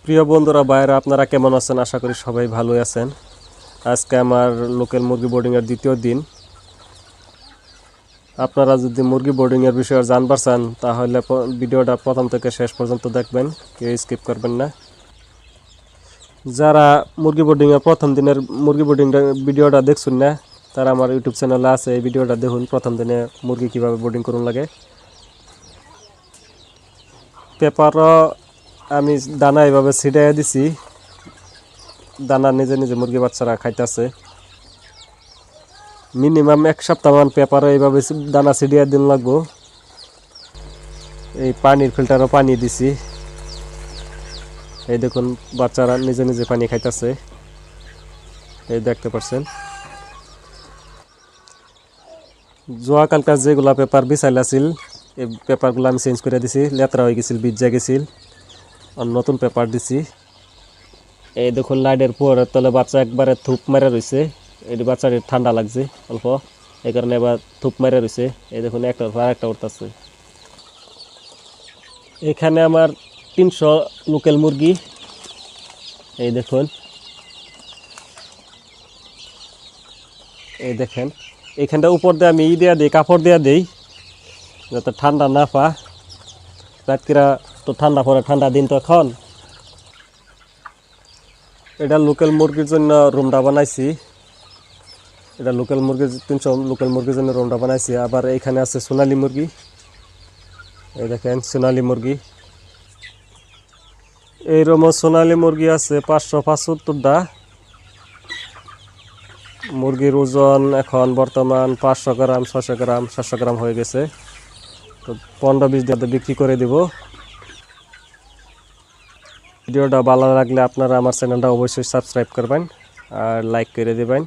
প্রিয় বন্ধুরা ভাইরা আপনারা কেমন আছেন? আশা করি সবাই ভালোই আছেন। আজকে আমার লোকাল মুরগি বোর্ডিংয়ের দ্বিতীয় দিন। আপনারা যদি মুরগি বোর্ডিংয়ের বিষয়ে জানবার চান তাহলে ভিডিওটা প্রথম থেকে শেষ পর্যন্ত দেখবেন, কেউ স্কিপ করবেন না। যারা মুরগি বোর্ডিংয়ের প্রথম দিনের মুরগি বোর্ডিংটা ভিডিওটা দেখছেন না, তারা আমার ইউটিউব চ্যানেলে আছে, এই ভিডিওটা দেখুন। প্রথম দিনে মুরগি কীভাবে বোর্ডিং করুন লাগে। পেপারও আমি দানা এভাবে ছিটাইয়া দিছি, দানা নিজে নিজে মুরগি বাচ্চারা খাইতেছে। মিনিমাম এক সপ্তাহ মান পেপারও এইভাবে দানা ছিটিয়ে দিন লাগবো। এই পানির ফিল্টারও পানি দিছি, এই দেখুন বাচ্চারা নিজে নিজে পানি খাইতেছে, এই দেখতে পাচ্ছেন। কালকার যেগুলা পেপার বিছাইল আছিল এই পেপারগুলো আমি চেঞ্জ করে দিছি, লেতরা হয়ে গেছিল, ভিজা গেছিল, আর নতুন পেপার দিছি। এই দেখুন লাইটের পোহরের তলে বাচ্চা একবারে থুপ মেরে রয়েছে, এই বাচ্চার ঠান্ডা লাগছে অল্প, এই কারণে এবার থুপ মেরে রয়েছে। এই দেখুন একটা আর একটা উঠতেছে। এখানে আমার 300 লোকাল মুরগি, এই দেখুন, এই দেখেন। এইখানটা উপর দিয়ে আমি দেওয়া দিই, কাপড় দেওয়া দিই যাতে ঠান্ডা না পা। রাত্রিরা তো ঠান্ডা পড়ে, ঠান্ডা দিন তো এখন। এটা লোকাল মুরগির জন্য রুমটা বানাইছি, এটা লোকাল মুরগির 300 লোকাল মুরগির জন্য রুমটা বানাইছি। আবার এইখানে আছে সোনালী মুরগি, এই দেখেন সোনালী মুরগি। এই রুমও সোনালী মুরগি আছে 575টা। মুরগির ওজন এখন বর্তমান 500 গ্রাম, 600 গ্রাম, 700 গ্রাম হয়ে গেছে। তো 15-20 দিনে বিক্রি করে দিব। ভিডিওটা ভালো লাগলে আপনারা আমার চ্যানেলটা অবশ্যই সাবস্ক্রাইব করবেন আর লাইক করে দেবেন।